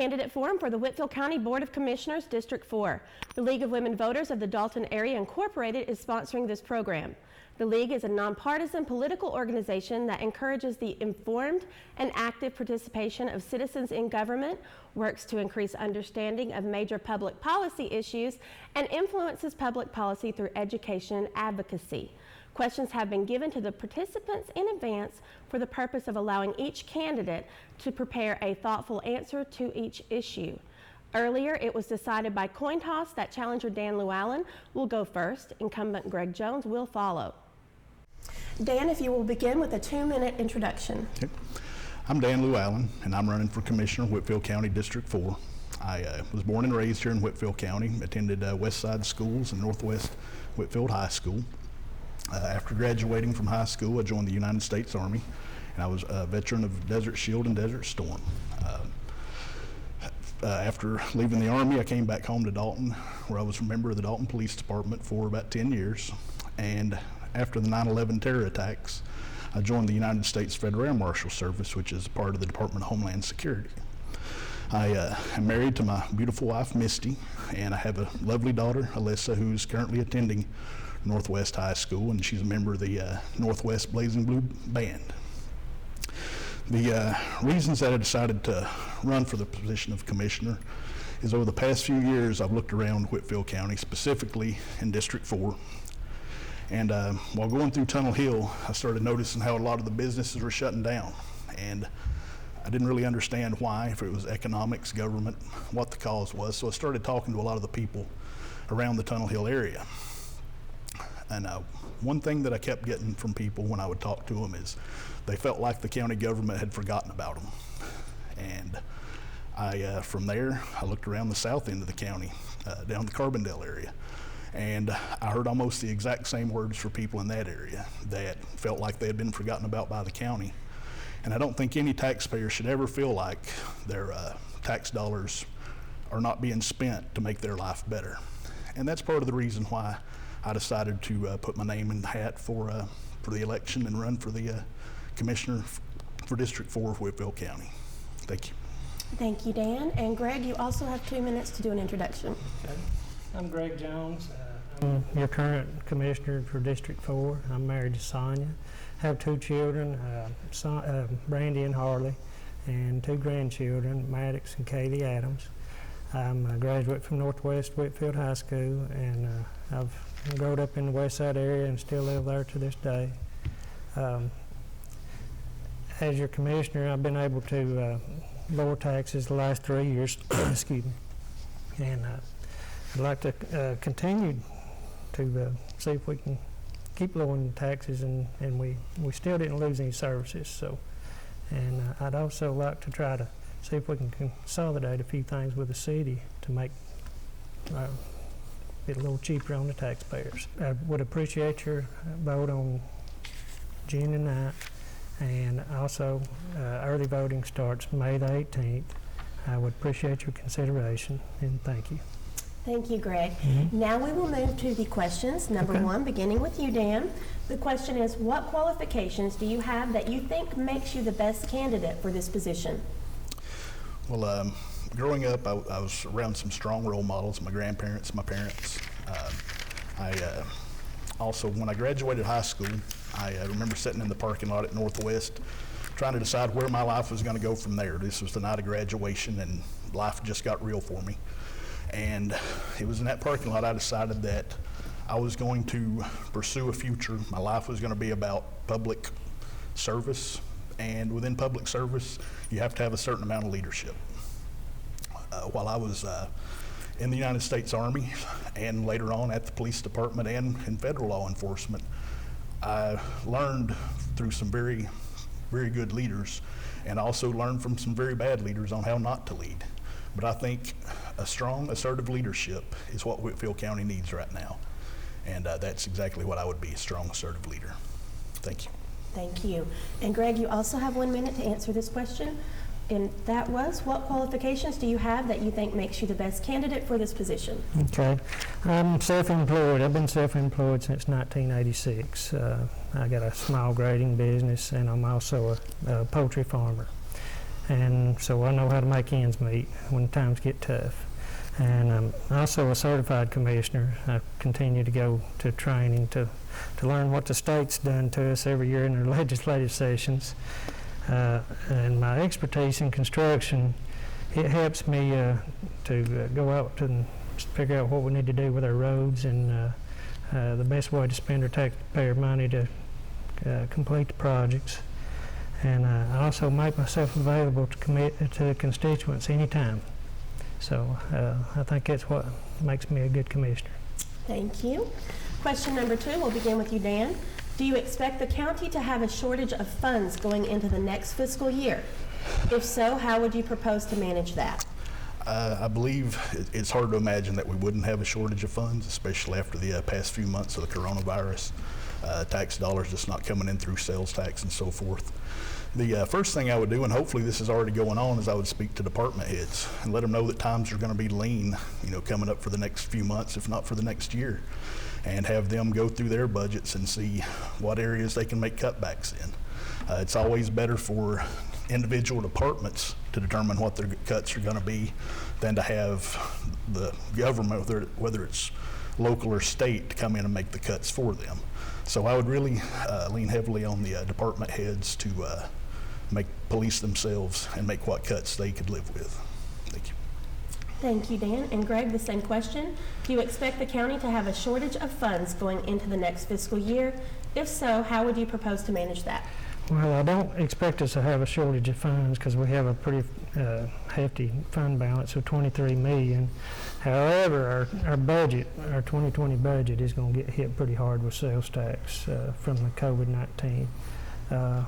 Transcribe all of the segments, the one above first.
Candidate Forum for the Whitfield County Board of Commissioners, District 4. The League of Women Voters of the Dalton Area Incorporated is sponsoring this program. The League is a nonpartisan political organization that encourages the informed and active participation of citizens in government, works to increase understanding of major public policy issues, and influences public policy through education and advocacy. Questions have been given to the participants in advance for the purpose of allowing each candidate to prepare a thoughtful answer to each issue. Earlier, it was decided by coin toss that challenger Dan Llewellyn will go first. Incumbent Greg Jones will follow. Dan, if you will begin with a 2-minute introduction. Okay. I'm Dan Llewellyn, and I'm running for Commissioner, Whitfield County District 4. I was born and raised here in Whitfield County, attended West Side Schools and Northwest Whitfield High School. After graduating from high school, I joined the United States Army, and I was a veteran of Desert Shield and Desert Storm. After leaving the Army, I came back home to Dalton, where I was a member of the Dalton Police Department for about 10 years. And after the 9/11 terror attacks, I joined the United States Federal Air Marshal Service, which is part of the Department of Homeland Security. I am married to my beautiful wife, Misty, and I have a lovely daughter, Alyssa, who's currently attending Northwest High School, and she's a member of the Northwest Blazing Blue Band. The reasons that I decided to run for the position of Commissioner is over the past few years I've looked around Whitfield County, specifically in District 4, and while going through Tunnel Hill, I started noticing how a lot of the businesses were shutting down, and I didn't really understand why, if it was economics, government, what the cause was, so I started talking to a lot of the people around the Tunnel Hill area. And one thing that I kept getting from people when I would talk to them is they felt like the county government had forgotten about them. And from there, I looked around the south end of the county, down the Carbondale area, and I heard almost the exact same words for people in that area that felt like they had been forgotten about by the county. And I don't think any taxpayer should ever feel like their tax dollars are not being spent to make their life better. And that's part of the reason why I decided to put my name in the hat for the election and run for the Commissioner for District 4 of Whitfield County. Thank you. Thank you, Dan. And Greg, you also have 2 minutes to do an introduction. Okay. I'm Greg Jones. I'm your current Commissioner for District 4. I'm married to Sonia. Have 2 children, Brandy and Harley, and 2 grandchildren, Maddox and Katie Adams. I'm a graduate from Northwest Whitfield High School, and I've grown up in the West Side area and still live there to this day. As your Commissioner, I've been able to lower taxes the last 3 years, excuse me, and I'd like to continue to see if we can keep lowering taxes, and we still didn't lose any services. So, and I'd also like to try to see if we can consolidate a few things with the city to make it a little cheaper on the taxpayers. I would appreciate your vote on June the 9th, and also early voting starts May the 18th. I would appreciate your consideration, and thank you. Thank you, Greg. Now we will move to the questions. Number 1, beginning with you, Dan. The question is, what qualifications do you have that you think makes you the best candidate for this position? Well, growing up, I was around some strong role models, my grandparents, my parents. Also, when I graduated high school, I remember sitting in the parking lot at Northwest trying to decide where my life was going to go from there. This was the night of graduation, and life just got real for me. And it was in that parking lot I decided that I was going to pursue a future. My life was going to be about public service, and within public service, you have to have a certain amount of leadership. While I was in the United States Army, and later on at the police department and in federal law enforcement, I learned through some very, very good leaders, and also learned from some very bad leaders on how not to lead. But I think a strong, assertive leadership is what Whitfield County needs right now. And that's exactly what I would be, a strong, assertive leader. Thank you. Thank you. And Greg, you also have 1 minute to answer this question. And that was, what qualifications do you have that you think makes you the best candidate for this position? Okay. I'm self-employed. I've been self-employed since 1986. I got a small grading business, and I'm also a poultry farmer. and so I know how to make ends meet when times get tough. And I'm also a certified commissioner. I continue to go to training to learn what the state's done to us every year in their legislative sessions. And my expertise in construction, it helps me to go out and figure out what we need to do with our roads and the best way to spend our taxpayer money to complete the projects. And I also make myself available to commit to constituents anytime. So I think that's what makes me a good commissioner. Thank you. Question number 2, we'll begin with you, Dan. Do you expect the county to have a shortage of funds going into the next fiscal year? If so, how would you propose to manage that? I believe it's hard to imagine that we wouldn't have a shortage of funds, especially after the past few months of the coronavirus. Tax dollars just not coming in through sales tax and so forth. The first thing I would do, and hopefully this is already going on, is I would speak to department heads and let them know that times are going to be lean, coming up for the next few months, if not for the next year, and have them go through their budgets and see what areas they can make cutbacks in. It's always better for individual departments to determine what their cuts are going to be than to have the government, whether it's local or state, to come in and make the cuts for them. So I would really lean heavily on the department heads to police themselves and make what cuts they could live with. Thank you. Thank you, Dan. And Greg, the same question. Do you expect the county to have a shortage of funds going into the next fiscal year? If so, how would you propose to manage that? Well, I don't expect us to have a shortage of funds because we have a pretty hefty fund balance of $23 million. However, our budget, our 2020 budget, is going to get hit pretty hard with sales tax from the COVID-19.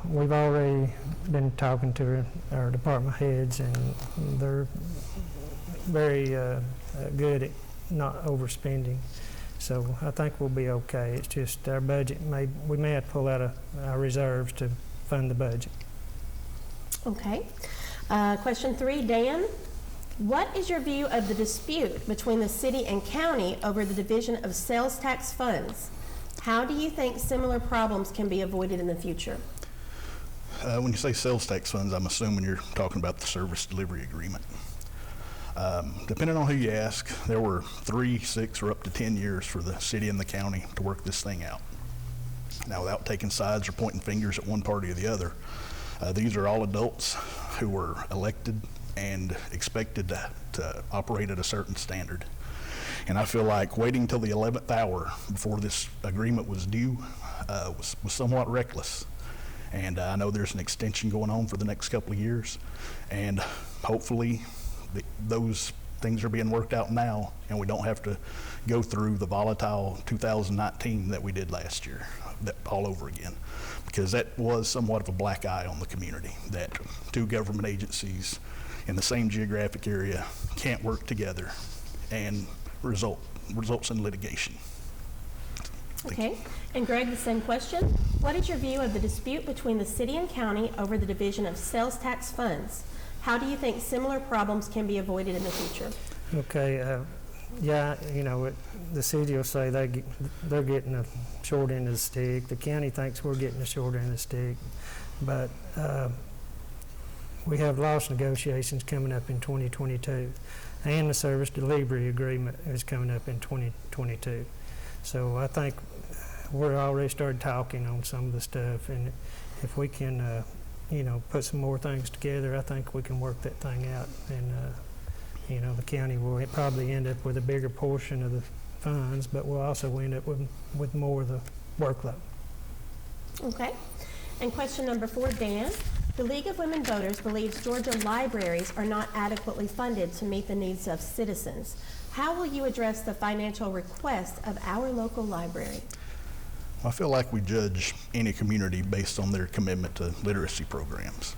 We've already been talking to our department heads, and they're very good at not overspending. So I think we'll be okay. It's just our budget, we may have to pull out of our reserves to fund the budget. Okay. Question 3, Dan. What is your view of the dispute between the city and county over the division of sales tax funds? How do you think similar problems can be avoided in the future? When you say sales tax funds, I'm assuming you're talking about the service delivery agreement. Depending on who you ask, there were 3, 6, or up to 10 years for the city and the county to work this thing out. Now, without taking sides or pointing fingers at one party or the other, these are all adults who were elected and expected to operate at a certain standard. And I feel like waiting till the 11th hour before this agreement was due was somewhat reckless. And I know there's an extension going on for the next couple of years, and hopefully those things are being worked out now, and we don't have to go through the volatile 2019 that we did last year all over again, because that was somewhat of a black eye on the community, that 2 government agencies in the same geographic area can't work together and results in litigation. Okay. And Greg, the same question. What is your view of the dispute between the city and county over the division of sales tax funds? How do you think similar problems can be avoided in the future? Okay, yeah, the city will say they're getting the short end of the stick. The county thinks we're getting the short end of the stick. But we have loss negotiations coming up in 2022, and the service delivery agreement is coming up in 2022. So I think we're already started talking on some of the stuff, and if we can put some more things together, I think we can work that thing out. And, the county will probably end up with a bigger portion of the funds, but we'll also end up with more of the workload. Okay. And question number 4, Dan. The League of Women Voters believes Georgia libraries are not adequately funded to meet the needs of citizens. How will you address the financial requests of our local library? I feel like we judge any community based on their commitment to literacy programs.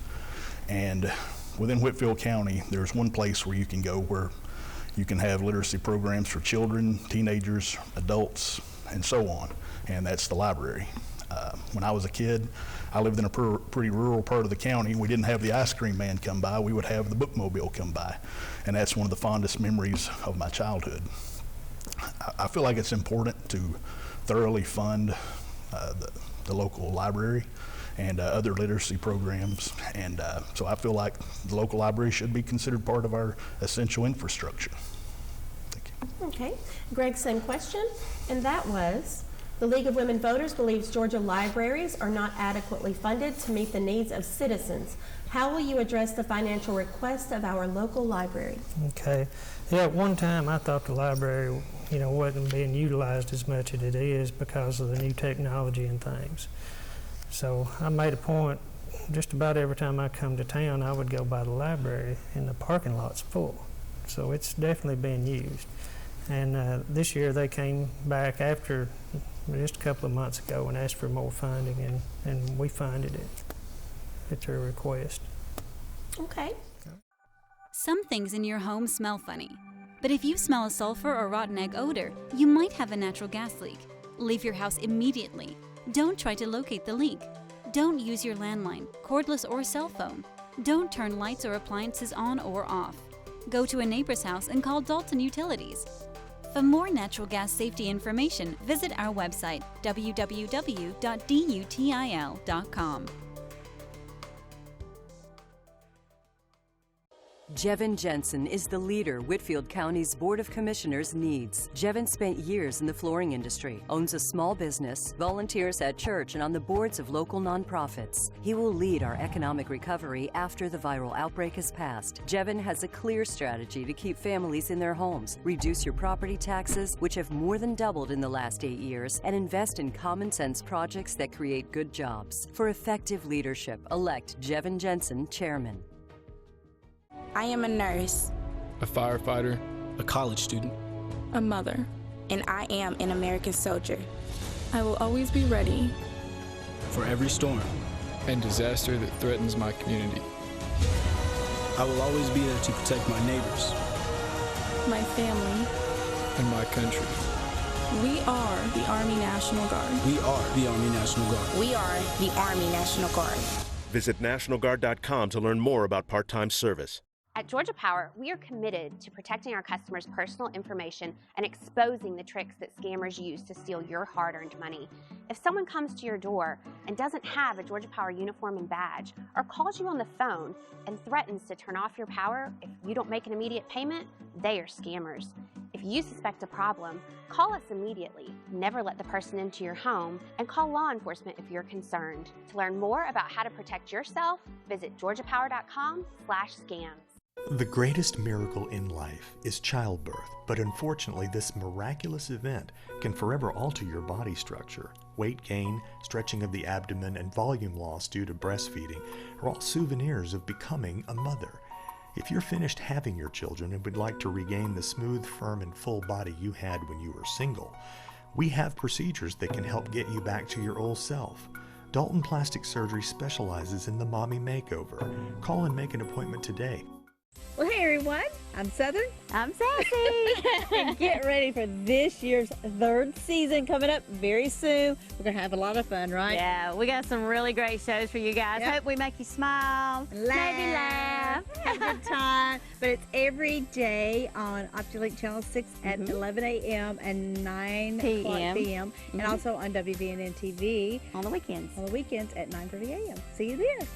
And within Whitfield County, there's one place where you can go where you can have literacy programs for children, teenagers, adults, and so on, and that's the library. When I was a kid, I lived in a pretty rural part of the county. We didn't have the ice cream man come by. We would have the bookmobile come by, and that's one of the fondest memories of my childhood. I feel like it's important to thoroughly fund the local library and other literacy programs. And so I feel like the local library should be considered part of our essential infrastructure. Thank you. Okay. Greg, same question, and that was, the League of Women Voters believes Georgia libraries are not adequately funded to meet the needs of citizens. How will you address the financial requests of our local library? Okay. Yeah, at one time I thought the library, wasn't being utilized as much as it is because of the new technology and things. So I made a point, just about every time I come to town, I would go by the library and the parking lot's full. So it's definitely being used. And this year they came back after just a couple of months ago and asked for more funding, and we funded it at their request. Okay. Some things in your home smell funny, but if you smell a sulfur or rotten egg odor, you might have a natural gas leak. Leave your house immediately. Don't try to locate the leak. Don't use your landline, cordless or cell phone. Don't turn lights or appliances on or off. Go to a neighbor's house and call Dalton Utilities. For more natural gas safety information, visit our website, www.dutil.com. Jevin Jensen is the leader Whitfield County's Board of Commissioners needs. Jevin spent years in the flooring industry, owns a small business, volunteers at church and on the boards of local nonprofits. He will lead our economic recovery after the viral outbreak has passed. Jevin has a clear strategy to keep families in their homes, reduce your property taxes, which have more than doubled in the last 8 years, and invest in common sense projects that create good jobs. For effective leadership, elect Jevin Jensen chairman. I am a nurse, a firefighter, a college student, a mother, and I am an American soldier. I will always be ready for every storm and disaster that threatens my community. I will always be there to protect my neighbors, my family, and my country. We are the Army National Guard. We are the Army National Guard. We are the Army National Guard. Visit nationalguard.com to learn more about part-time service. At Georgia Power, we are committed to protecting our customers' personal information and exposing the tricks that scammers use to steal your hard-earned money. If someone comes to your door and doesn't have a Georgia Power uniform and badge, or calls you on the phone and threatens to turn off your power if you don't make an immediate payment, they are scammers. If you suspect a problem, call us immediately. Never let the person into your home, and call law enforcement if you're concerned. To learn more about how to protect yourself, visit georgiapower.com/scams. The greatest miracle in life is childbirth, but unfortunately this miraculous event can forever alter your body structure. Weight gain, stretching of the abdomen, and volume loss due to breastfeeding are all souvenirs of becoming a mother. If you're finished having your children and would like to regain the smooth, firm, and full body you had when you were single, we have procedures that can help get you back to your old self. Dalton Plastic Surgery specializes in the mommy makeover. Call and make an appointment today. Well, hey everyone, I'm Southern. I'm Sassy. And get ready for this year's third season coming up very soon. We're going to have a lot of fun, right? Yeah, we got some really great shows for you guys. Yep. Hope we make you smile, maybe laugh. Have a good time. But it's every day on OptiLink Channel 6 at 11 a.m. and 9 p.m. And also on WVNN TV. On the weekends. On the weekends at 9:30 a.m. See you there.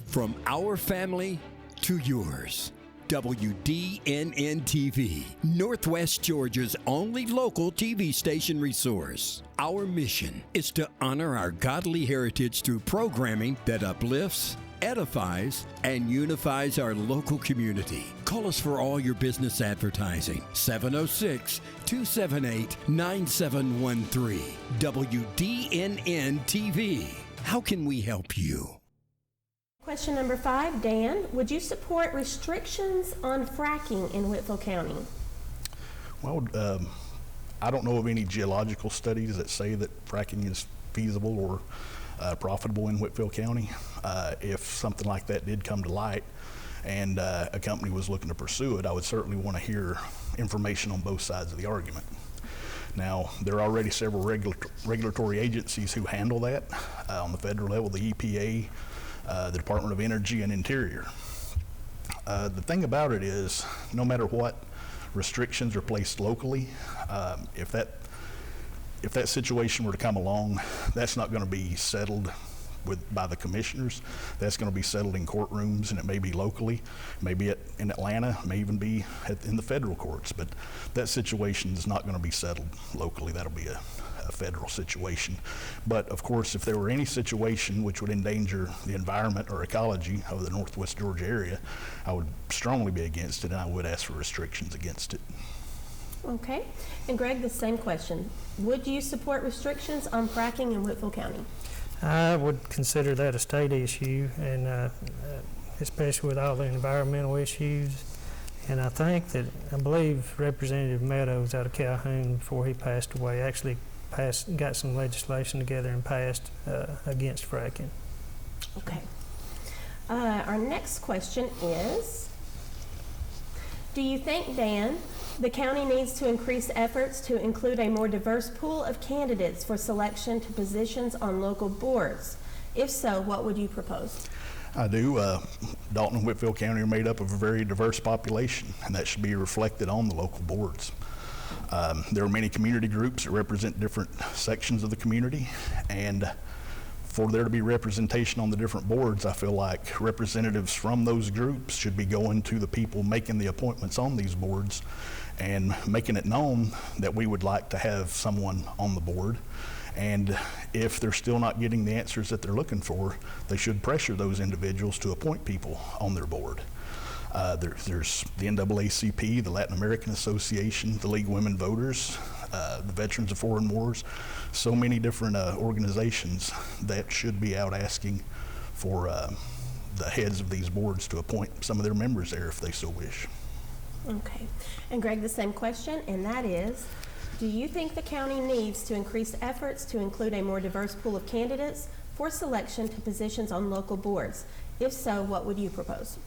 From our family to yours, WDNN-TV, Northwest Georgia's only local TV station resource. Our mission is to honor our godly heritage through programming that uplifts, edifies, and unifies our local community. Call us for all your business advertising, 706-278-9713. WDNN-TV. How can we help you? Question number 5, Dan, would you support restrictions on fracking in Whitfield County? Well, I don't know of any geological studies that say that fracking is feasible or profitable in Whitfield County. If something like that did come to light and a company was looking to pursue it, I would certainly want to hear information on both sides of the argument. Now, there are already several regulatory agencies who handle that on the federal level, the EPA, the Department of Energy, and Interior. The thing about it is, no matter what restrictions are placed locally, if if that situation were to come along, that's not going to be settled by the commissioners. That's going to be settled in courtrooms, and it may be locally, maybe in Atlanta, may even be in the federal courts. But that situation is not going to be settled locally. That'll be a federal situation. But of course, if there were any situation which would endanger the environment or ecology of the Northwest Georgia area, I would strongly be against it, and I would ask for restrictions against it. Okay. And Greg, the same question. Would you support restrictions on fracking in Whitfield County? I would consider that a state issue, and especially with all the environmental issues. And I believe Representative Meadows out of Calhoun, before he passed away, actually got some legislation together and passed against fracking. Okay. Our next question is, do you think, Dan, the county needs to increase efforts to include a more diverse pool of candidates for selection to positions on local boards? If so, what would you propose? I do. Dalton and Whitfield County are made up of a very diverse population, and that should be reflected on the local boards. There are many community groups that represent different sections of the community, and for there to be representation on the different boards, I feel like representatives from those groups should be going to the people making the appointments on these boards and making it known that we would like to have someone on the board. And if they're still not getting the answers that they're looking for, they should pressure those individuals to appoint people on their board. There's the NAACP, the Latin American Association, the League of Women Voters, the Veterans of Foreign Wars, so many different organizations that should be out asking for the heads of these boards to appoint some of their members there if they so wish. Okay. And Greg, the same question, and that is, do you think the county needs to increase efforts to include a more diverse pool of candidates for selection to positions on local boards? If so, what would you propose?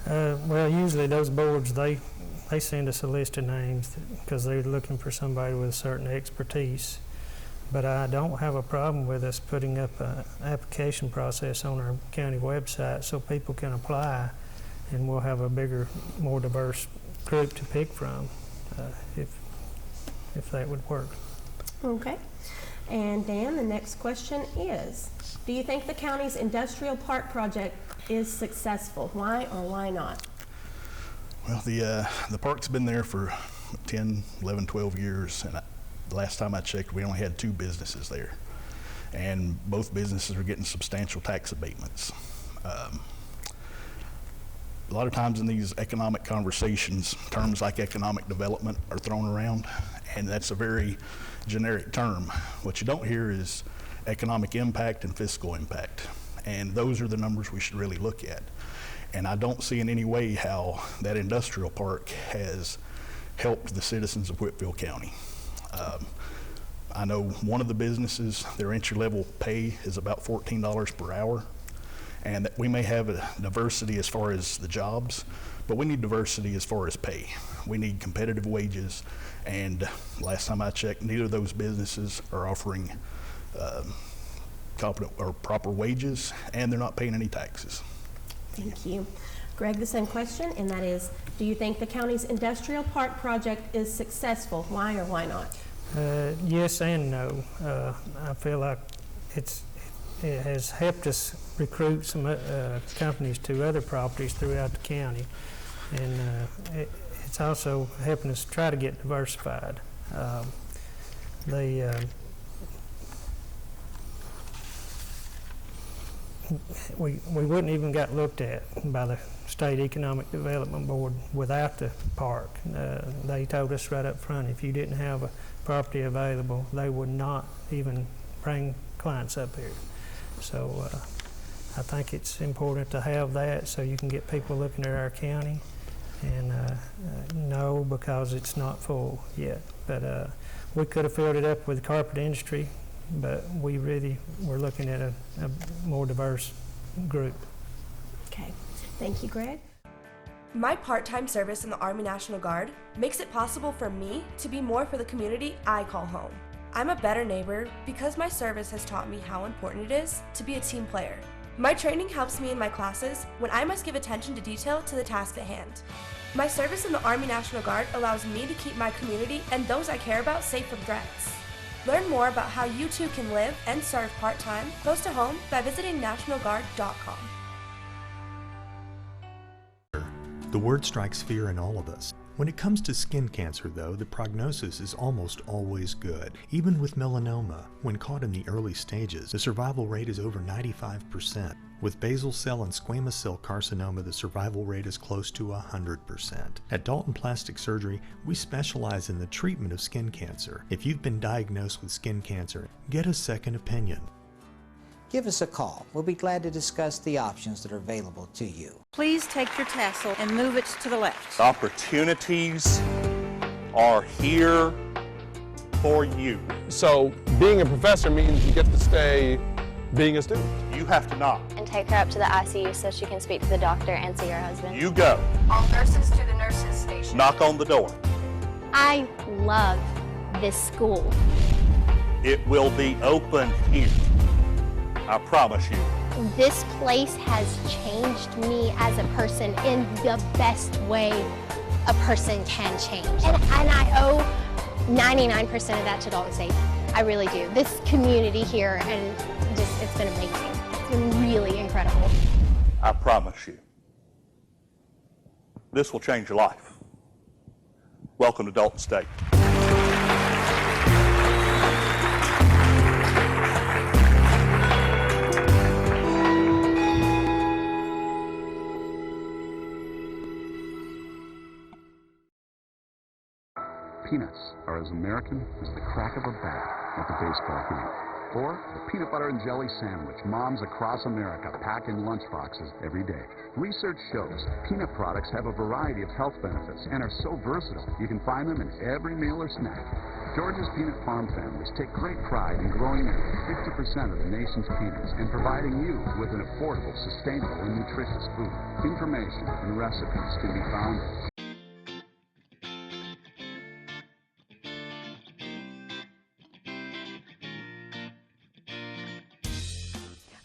Well, usually those boards, they send us a list of names because they're looking for somebody with a certain expertise. But I don't have a problem with us putting up an application process on our county website so people can apply, and we'll have a bigger, more diverse group to pick from if that would work. Okay. And Dan, the next question is, do you think the county's industrial park project is successful? Why or why not? Well, the park's been there for 10, 11, 12 years, and the last time I checked, we only had 2 businesses there, and both businesses are getting substantial tax abatements. A lot of times in these economic conversations, terms like economic development are thrown around, and that's a very generic term. What you don't hear is economic impact and fiscal impact, and those are the numbers we should really look at. And I don't see in any way how that industrial park has helped the citizens of Whitfield County. I know one of the businesses, their entry-level pay is about $14 per hour, and that we may have a diversity as far as the jobs, but we need diversity as far as pay. We need competitive wages, and last time I checked, neither of those businesses are offering competent or proper wages, and they're not paying any taxes. Thank you. Greg, the same question, and that is, do you think the county's industrial park project is successful? Why or why not? Yes and no. I feel like it has helped us recruit some companies to other properties throughout the county, and it's also helping us try to get diversified. We wouldn't even got looked at by the State Economic Development Board without the park. They told us right up front, if you didn't have a property available, they would not even bring clients up here. So I think it's important to have that so you can get people looking at our county. And no, because it's not full yet. But we could have filled it up with the carpet industry, but we really were looking at a more diverse group. Okay, thank you, Greg. My part-time service in the Army National Guard makes it possible for me to be more for the community I call home. I'm a better neighbor because my service has taught me how important it is to be a team player. My training helps me in my classes when I must give attention to detail to the task at hand. My service in the Army National Guard allows me to keep my community and those I care about safe from threats. Learn more about how you too can live and serve part-time close to home by visiting nationalguard.com. The word strikes fear in all of us. When it comes to skin cancer, though, the prognosis is almost always good. Even with melanoma, when caught in the early stages, the survival rate is over 95%. With basal cell and squamous cell carcinoma, the survival rate is close to 100%. At Dalton Plastic Surgery, we specialize in the treatment of skin cancer. If you've been diagnosed with skin cancer, get a second opinion. Give us a call. We'll be glad to discuss the options that are available to you. Please take your tassel and move it to the left. Opportunities are here for you. So being a professor means you get to stay being a student. You have to knock. And take her up to the ICU so she can speak to the doctor and see her husband. You go. All nurses to the nurses station. Knock on the door. I love this school. It will be open here. I promise you. This place has changed me as a person in the best way a person can change. And I owe 99% of that to Dalton State. I really do. This community here, and just, it's been amazing. It's been really incredible. I promise you. This will change your life. Welcome to Dalton State. Peanuts are as American as the crack of a bat at the baseball game. Or the peanut butter and jelly sandwich moms across America pack in lunchboxes every day. Research shows peanut products have a variety of health benefits and are so versatile you can find them in every meal or snack. Georgia's peanut farm families take great pride in growing nearly 50% of the nation's peanuts and providing you with an affordable, sustainable, and nutritious food. Information and recipes can be found at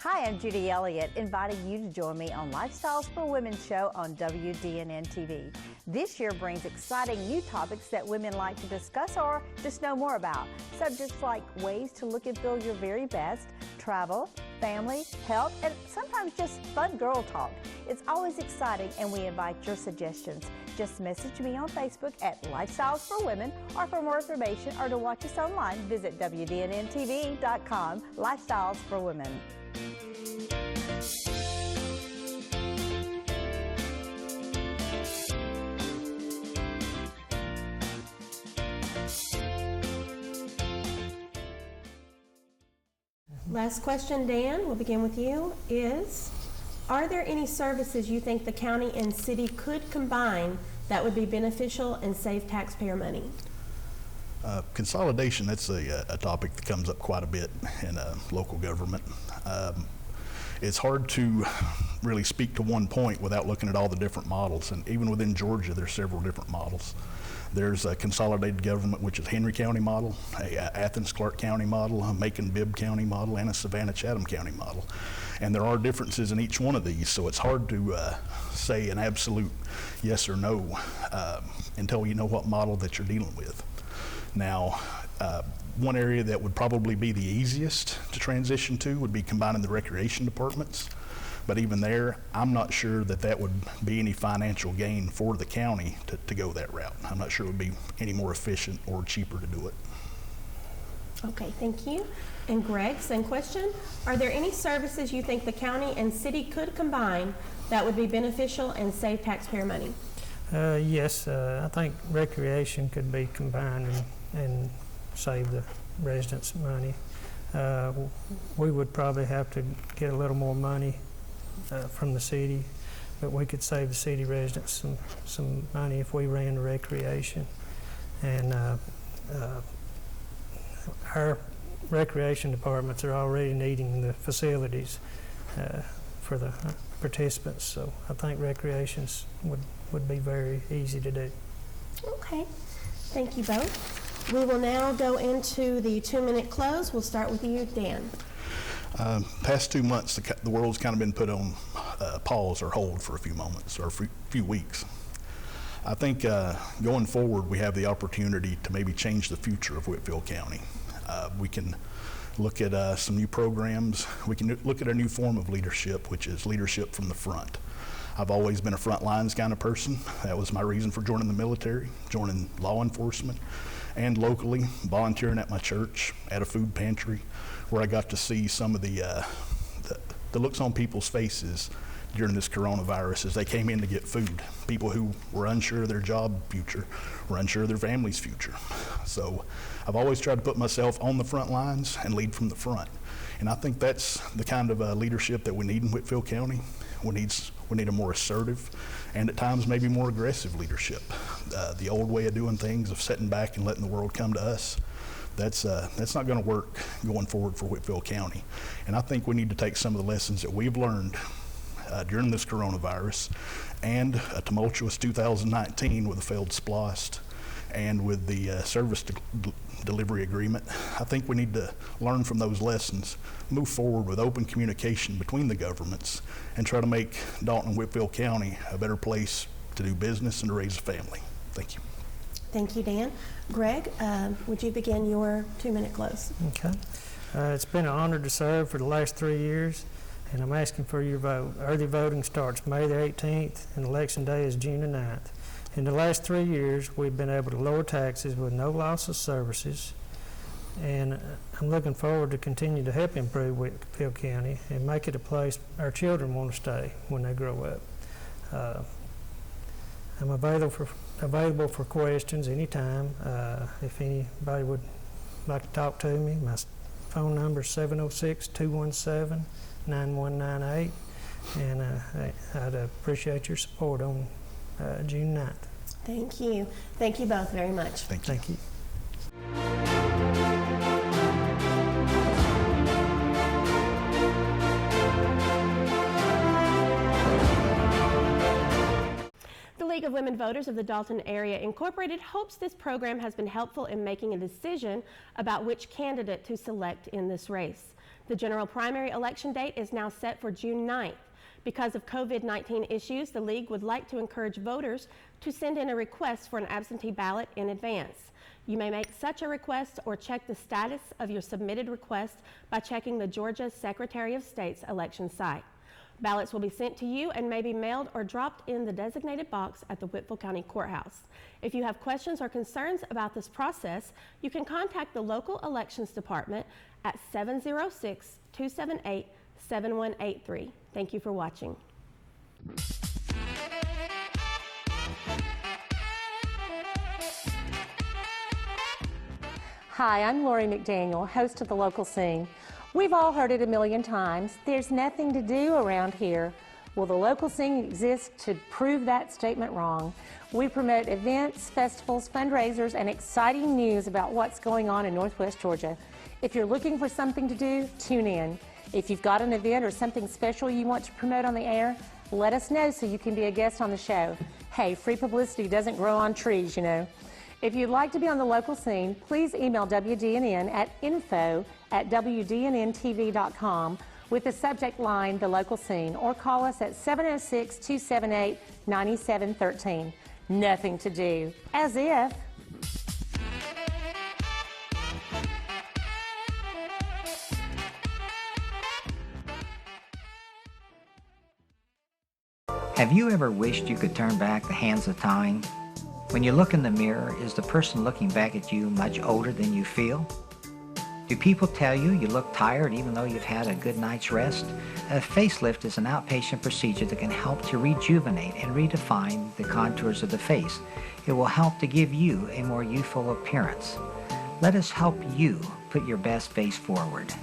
Hi, I'm Judy Elliott, inviting you to join me on Lifestyles for Women show on WDNN TV. This year brings exciting new topics that women like to discuss or just know more about. Subjects like ways to look and feel your very best, travel, family, health, and sometimes just fun girl talk. It's always exciting, and we invite your suggestions. Just message me on Facebook at Lifestyles for Women, or for more information or to watch us online, visit WDNNTV.com. Lifestyles for Women. Last question, Dan, we'll begin with you, is, are there any services you think the county and city could combine that would be beneficial and save taxpayer money? Consolidation, that's a topic that comes up quite a bit in local government. It's hard to really speak to one point without looking at all the different models, and even within Georgia there's several different models. There's a consolidated government, which is Henry County model, a Athens-Clarke County model, a Macon-Bibb County model, and a Savannah-Chatham County model. And there are differences in each one of these, so it's hard to say an absolute yes or no until you know what model that you're dealing with. Now, one area that would probably be the easiest to transition to would be combining the recreation departments. But even there, I'm not sure that that would be any financial gain for the county to go that route. I'm not sure it would be any more efficient or cheaper to do it. Okay, thank you. And Greg, same question. Are there any services you think the county and city could combine that would be beneficial and save taxpayer money? Yes, I think recreation could be combined and save the residents money. We would probably have to get a little more money from the city, but we could save the city residents some money if we ran the recreation. And our recreation departments are already needing the facilities for the participants, so I think recreations would be very easy to do. Okay, thank you both. We will now go into the 2-minute close. We'll start with you, Dan. Past 2 months, the world's kind of been put on pause or hold for a few moments or a few weeks. I think going forward, we have the opportunity to maybe change the future of Whitfield County. We can look at some new programs. We can look at a new form of leadership, which is leadership from the front. I've always been a front lines kind of person. That was my reason for joining the military, joining law enforcement, and locally volunteering at my church at a food pantry, where I got to see some of the looks on people's faces during this coronavirus as they came in to get food. People who were unsure of their job future, were unsure of their family's future. So I've always tried to put myself on the front lines and lead from the front. And I think that's the kind of leadership that we need in Whitfield County. We need a more assertive and at times maybe more aggressive leadership. The old way of doing things, of sitting back and letting the world come to us, that's not going to work going forward for Whitfield County. And I think we need to take some of the lessons that we've learned during this coronavirus and a tumultuous 2019 with a failed SPLOST and with the service delivery agreement. I think we need to learn from those lessons, move forward with open communication between the governments, and try to make Dalton and Whitfield County a better place to do business and to raise a family. Thank you. Thank you, Dan. Greg, would you begin your 2-minute close? Okay. It's been an honor to serve for the last 3 years, and I'm asking for your vote. Early voting starts May the 18th, and election day is June the 9th. In the last 3 years, we've been able to lower taxes with no loss of services, and I'm looking forward to continue to help improve Whitfield County and make it a place our children want to stay when they grow up. I'm available for questions anytime. If anybody would like to talk to me, my phone number is 706-217-9198, and I'd appreciate your support on June 9th. Thank you. Thank you both very much. Thank you. The League of Women Voters of the Dalton Area Incorporated hopes this program has been helpful in making a decision about which candidate to select in this race. The general primary election date is now set for June 9th. Because of COVID-19 issues, the League would like to encourage voters to send in a request for an absentee ballot in advance. You may make such a request or check the status of your submitted request by checking the Georgia Secretary of State's election site. Ballots will be sent to you and may be mailed or dropped in the designated box at the Whitfield County Courthouse. If you have questions or concerns about this process, you can contact the local elections department at 706-278-7183. Thank you for watching. Hi, I'm Lori McDaniel, host of The Local Scene. We've all heard it a million times. There's nothing to do around here. Well, The Local Scene exists to prove that statement wrong. We promote events, festivals, fundraisers, and exciting news about what's going on in Northwest Georgia. If you're looking for something to do, tune in. If you've got an event or something special you want to promote on the air, let us know so you can be a guest on the show. Hey, free publicity doesn't grow on trees, you know. If you'd like to be on The Local Scene, please email WDNN at info@WDNNTV.com with the subject line, The Local Scene, or call us at 706-278-9713. Nothing to do. As if. Have you ever wished you could turn back the hands of time? When you look in the mirror, is the person looking back at you much older than you feel? Do people tell you you look tired even though you've had a good night's rest? A facelift is an outpatient procedure that can help to rejuvenate and redefine the contours of the face. It will help to give you a more youthful appearance. Let us help you put your best face forward.